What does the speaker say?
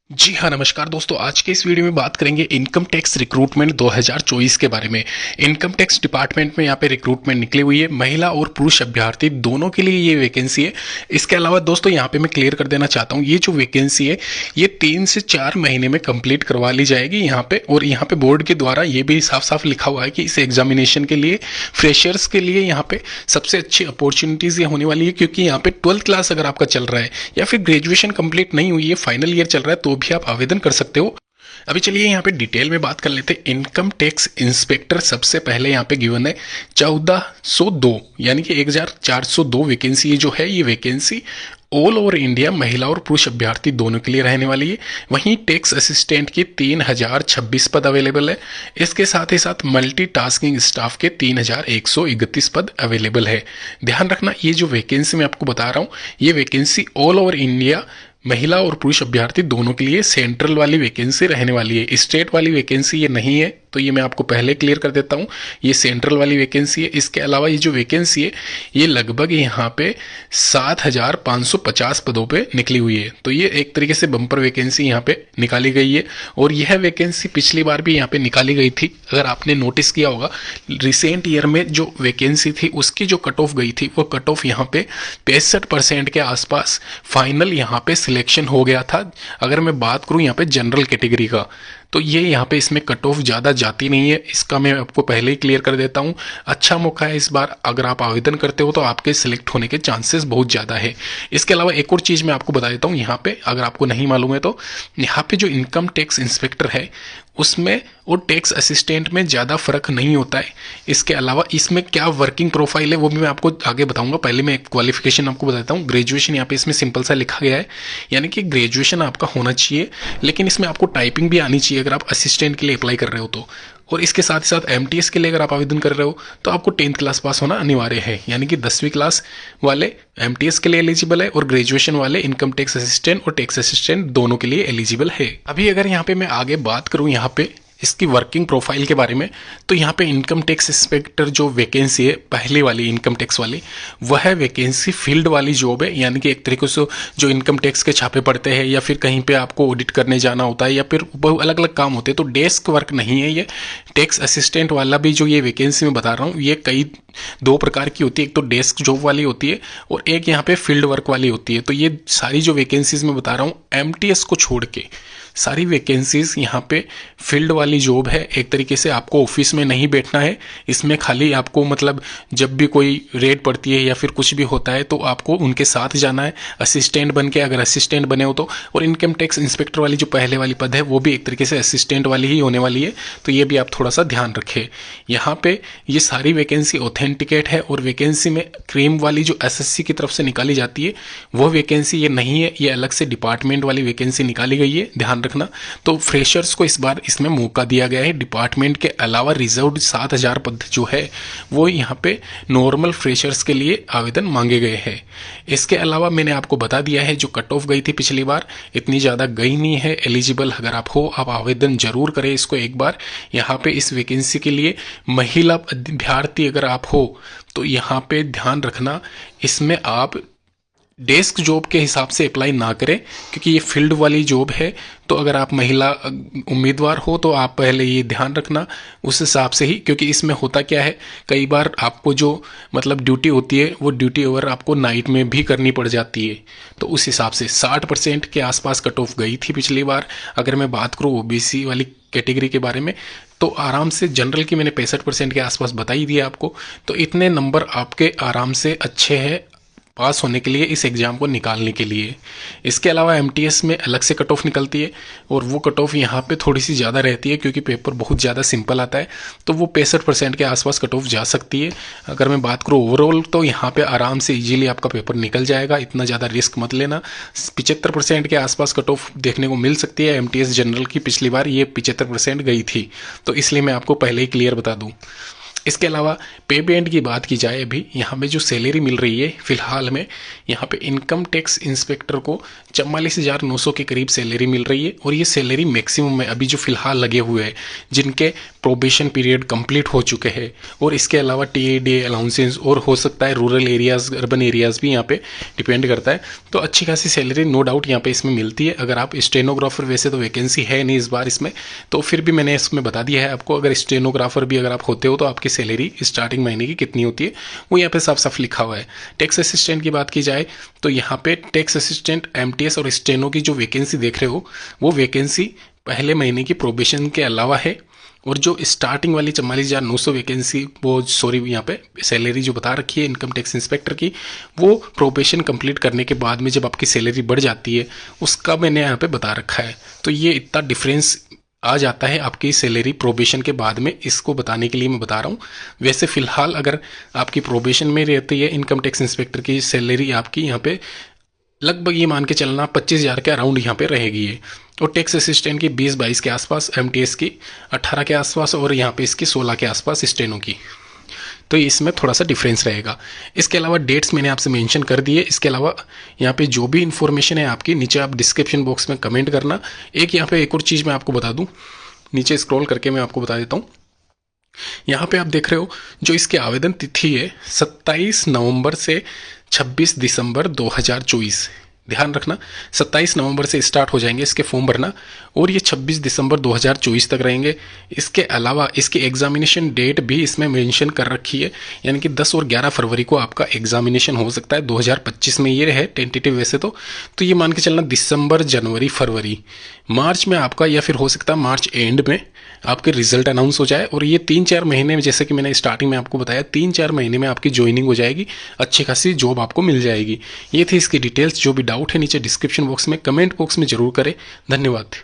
जी हाँ, नमस्कार दोस्तों। आज के इस वीडियो में बात करेंगे इनकम टैक्स रिक्रूटमेंट 2024 के बारे में। इनकम टैक्स डिपार्टमेंट में यहाँ पे रिक्रूटमेंट निकली हुई है। महिला और पुरुष अभ्यर्थी दोनों के लिए ये वैकेंसी है। इसके अलावा दोस्तों यहाँ पे मैं क्लियर कर देना चाहता हूँ, ये जो वैकेंसी है ये 3 से 4 महीने में कंप्लीट करवा ली जाएगी यहाँ पे। और यहाँ पे बोर्ड के द्वारा ये भी साफ साफ लिखा हुआ है कि इस एग्जामिनेशन के लिए फ्रेशर्स के लिए यहाँ पे सबसे अच्छी अपॉर्चुनिटीज ये होने वाली है, क्योंकि यहाँ पे 12th क्लास अगर आपका चल रहा है या फिर ग्रेजुएशन कंप्लीट नहीं हुई है, फाइनल ईयर चल रहा है, तो भी आप आवेदन कर सकते हो। अभी चलिए यहाँ पे डिटेल में बात कर लेते हैं। इनकम टैक्स इंस्पेक्टर सबसे पहले यहाँ पे गिवन है 1402, यानी कि 1402 वैकेंसी जो है, ये वैकेंसी ऑल ओवर इंडिया महिला और पुरुष अभ्यर्थी दोनों के लिए रहने वाली है। वहीं टैक्स असिस्टेंट की 3026 पद अवेलेबल है। इसके साथ ही साथ मल्टीटास्किंग स्टाफ के 3131 पद अवेलेबल है। ध्यान रखना, ये जो वैकेंसी मैं आपको बता रहा हूँ, ये वैकेंसी ऑल ओवर इंडिया महिला और पुरुष अभ्यर्थी दोनों के लिए सेंट्रल वाली वैकेंसी रहने वाली है। स्टेट वाली वैकेंसी ये नहीं है, तो ये मैं आपको पहले क्लियर कर देता हूँ, ये सेंट्रल वाली वैकेंसी है। इसके अलावा ये जो वैकेंसी है ये लगभग यहाँ पे 7550 पदों पे निकली हुई है। तो ये एक तरीके से बम्पर वैकेंसी यहाँ पे निकाली गई है। और यह वैकेंसी पिछली बार भी यहाँ पे निकाली गई थी। अगर आपने नोटिस किया होगा, रिसेंट ईयर में जो वैकेंसी थी उसकी जो कट ऑफ गई थी, वो कट ऑफ यहाँ पे 65% के आसपास फाइनल यहाँ पे सिलेक्शन हो गया था। अगर मैं बात करूँ यहाँ पे जनरल कैटेगरी का, तो ये यहाँ पे इसमें कट ऑफ ज़्यादा जाती नहीं है। इसका मैं आपको पहले ही क्लियर कर देता हूँ। अच्छा मौका है इस बार, अगर आप आवेदन करते हो तो आपके सिलेक्ट होने के चांसेस बहुत ज़्यादा है। इसके अलावा एक और चीज़ मैं आपको बता देता हूँ यहाँ पे, अगर आपको नहीं मालूम है तो, यहाँ पे जो इनकम टैक्स इंस्पेक्टर है उसमें और टैक्स असिस्टेंट में ज़्यादा फर्क नहीं होता है। इसके अलावा इसमें क्या वर्किंग प्रोफाइल है वो भी मैं आपको आगे बताऊंगा। पहले मैं क्वालिफिकेशन आपको बताता हूँ। ग्रेजुएशन यहाँ पे इसमें सिंपल सा लिखा गया है, यानी कि ग्रेजुएशन आपका होना चाहिए, लेकिन इसमें आपको टाइपिंग भी आनी चाहिए अगर आप असिस्टेंट के लिए अप्लाई कर रहे हो तो। और इसके साथ ही साथ एमटीएस के लिए अगर आप आवेदन कर रहे हो तो आपको 10th क्लास पास होना अनिवार्य है, यानी कि 10वीं क्लास वाले एमटीएस के लिए एलिजिबल है और ग्रेजुएशन वाले इनकम टैक्स असिस्टेंट और टैक्स असिस्टेंट दोनों के लिए एलिजिबल है। अभी अगर यहाँ पे मैं आगे बात करूँ यहाँ पे इसकी वर्किंग प्रोफाइल के बारे में, तो यहाँ पे इनकम टैक्स इंस्पेक्टर जो वैकेंसी है पहली वाली इनकम टैक्स वाली, वह वैकेंसी फील्ड वाली जॉब है। यानी कि एक तरीके से जो इनकम टैक्स के छापे पड़ते हैं या फिर कहीं पे आपको ऑडिट करने जाना होता है या फिर अलग अलग काम होते हैं, तो डेस्क वर्क नहीं है। ये टैक्स असिस्टेंट वाला भी जो ये वैकेंसी मैं बता रहा हूँ, ये कई 2 प्रकार की होती है। एक तो डेस्क जॉब वाली होती है और एक यहाँ पे फील्ड वर्क वाली होती है। तो ये सारी जो वैकेंसीज मैं बता रहा हूँ, एमटीएस को छोड़ के सारी वैकेंसीज यहाँ पे फील्ड वाली जॉब है। एक तरीके से आपको ऑफिस में नहीं बैठना है, इसमें खाली आपको मतलब जब भी कोई रेड पड़ती है या फिर कुछ भी होता है तो आपको उनके साथ जाना है असिस्टेंट बन के, अगर असिस्टेंट बने हो तो। और इनकम टैक्स इंस्पेक्टर वाली जो पहले वाली पद है वो भी एक तरीके से असिस्टेंट वाली ही होने वाली है, तो ये भी आप थोड़ा सा ध्यान रखें। यहाँ पे ये सारी वैकेंसी ऑथेंटिकेट है और वैकेंसी में क्रीम वाली जो एसएससी की तरफ से निकाली जाती है वो वैकेंसी ये नहीं है, ये अलग से डिपार्टमेंट वाली वैकेंसी निकाली गई है, ध्यान रखना। तो फ्रेशर्स को इस बार इसमें मौका दिया गया है। डिपार्टमेंट के अलावा रिजर्व्ड 7000 पद जो है वो यहाँ पे नॉर्मल फ्रेशर्स के लिए आवेदन मांगे गए हैं। इसके अलावा मैंने आपको बता दिया है जो कट ऑफ गई थी पिछली बार, इतनी ज़्यादा गई नहीं है। एलिजिबल अगर आप हो, आप आवेदन जरूर करें इसको एक बार। यहाँ पे इस वैकेंसी के लिए महिला अभ्यर्थी अगर आप हो तो यहाँ पे ध्यान रखना, इसमें आप डेस्क जॉब के हिसाब से अप्लाई ना करें, क्योंकि ये फील्ड वाली जॉब है। तो अगर आप महिला उम्मीदवार हो तो आप पहले ये ध्यान रखना उस हिसाब से ही, क्योंकि इसमें होता क्या है, कई बार आपको जो मतलब ड्यूटी होती है वो ड्यूटी ओवर आपको नाइट में भी करनी पड़ जाती है। तो उस हिसाब से 60% के आसपास कट ऑफ गई थी पिछली बार। अगर मैं बात करूँ ओबीसी वाली कैटेगरी के बारे में, तो आराम से जनरल की मैंने 65% के आसपास बता ही दिया आपको। तो इतने नंबर आपके आराम से अच्छे हैं पास होने के लिए, इस एग्ज़ाम को निकालने के लिए। इसके अलावा एमटीएस में अलग से कट ऑफ निकलती है और वो कट ऑफ यहाँ पे थोड़ी सी ज़्यादा रहती है, क्योंकि पेपर बहुत ज़्यादा सिंपल आता है। तो वो 65% के आसपास कट ऑफ जा सकती है। अगर मैं बात करूँ ओवरऑल, तो यहाँ पे आराम से इजीली आपका पेपर निकल जाएगा, इतना ज़्यादा रिस्क मत लेना। 75% के आसपास कट ऑफ देखने को मिल सकती है। एमटीएस जनरल की पिछली बार ये 75% गई थी, तो इसलिए मैं आपको पहले ही क्लियर बता दूँ। इसके अलावा पे बैंड की बात की जाए, अभी यहाँ पे जो सैलरी मिल रही है फिलहाल में, यहाँ पे इनकम टैक्स इंस्पेक्टर को 44,900 के करीब सैलरी मिल रही है। और ये सैलरी मैक्सिमम है अभी जो फिलहाल लगे हुए हैं, जिनके प्रोबेशन पीरियड कंप्लीट हो चुके हैं। और इसके अलावा TAD अलाउंसेस, और हो सकता है रूरल एरियाज़, अर्बन एरियाज़ भी यहाँ पे डिपेंड करता है। तो अच्छी खासी सैलरी नो डाउट यहाँ पे इसमें मिलती है। अगर आप स्टेनोग्राफर, वैसे तो वैकेंसी है नहीं इस बार इसमें, तो फिर भी मैंने इसमें बता दिया है आपको, अगर स्टेनोग्राफर भी अगर आप होते हो तो आपकी सैलरी स्टार्टिंग महीने की कितनी होती है वो यहाँ पे साफ साफ लिखा हुआ है। टैक्स असिस्टेंट की बात की जाए तो यहाँ पे टैक्स असिस्टेंट, MTS और स्टेनो की जो वैकेंसी देख रहे हो, वो वैकेंसी पहले महीने की प्रोबेशन के अलावा है। और जो स्टार्टिंग वाली 44,900 वैकेंसी, वो सॉरी यहाँ पे सैलरी जो बता रखी है इनकम टैक्स इंस्पेक्टर की, वो प्रोबेशन कंप्लीट करने के बाद में जब आपकी सैलरी बढ़ जाती है उसका मैंने यहाँ पे बता रखा है। तो ये इतना डिफरेंस आ जाता है आपकी सैलरी प्रोबेशन के बाद में, इसको बताने के लिए मैं बता रहा हूँ। वैसे फिलहाल अगर आपकी प्रोबेशन में रहती है इनकम टैक्स इंस्पेक्टर की सैलरी, आपकी यहाँ पे लगभग ये मान के चलना 25,000 के अराउंड यहाँ पे रहेगी ये। और टैक्स असिस्टेंट की 20-22 के आसपास, MTS की 18 के आसपास, और यहाँ पे इसकी 16 के आसपास स्टेनो की। तो इसमें थोड़ा सा डिफरेंस रहेगा। इसके अलावा डेट्स मैंने आपसे मेंशन कर दिए। इसके अलावा यहाँ पे जो भी इन्फॉर्मेशन है आपकी, नीचे आप डिस्क्रिप्शन बॉक्स में कमेंट करना। यहाँ पे एक और चीज़ मैं आपको बता दूँ, नीचे स्क्रॉल करके मैं आपको बता देता हूँ। यहाँ पे आप देख रहे हो जो इसकी आवेदन तिथि है 27 नवंबर से 26 दिसंबर 2024। ध्यान रखना 27 नवंबर से स्टार्ट हो जाएंगे इसके फॉर्म भरना, और ये 26 दिसंबर 2024 तक रहेंगे। इसके अलावा इसकी एग्जामिनेशन डेट भी इसमें मेंशन कर रखी है, यानी कि 10 और 11 फरवरी को आपका एग्जामिनेशन हो सकता है 2025 में। ये है टेंटेटिव वैसे तो ये मान के चलना दिसंबर, जनवरी, फरवरी, मार्च में आपका, या फिर हो सकता है मार्च एंड में आपके रिजल्ट अनाउंस हो जाए। और ये 3-4 महीने में, जैसे कि मैंने स्टार्टिंग में आपको बताया, 3-4 महीने में आपकी ज्वाइनिंग हो जाएगी, अच्छी खासी जॉब आपको मिल जाएगी। ये थी इसकी डिटेल्स। जो भी डाउट है नीचे डिस्क्रिप्शन बॉक्स में, कमेंट बॉक्स में जरूर करें। धन्यवाद।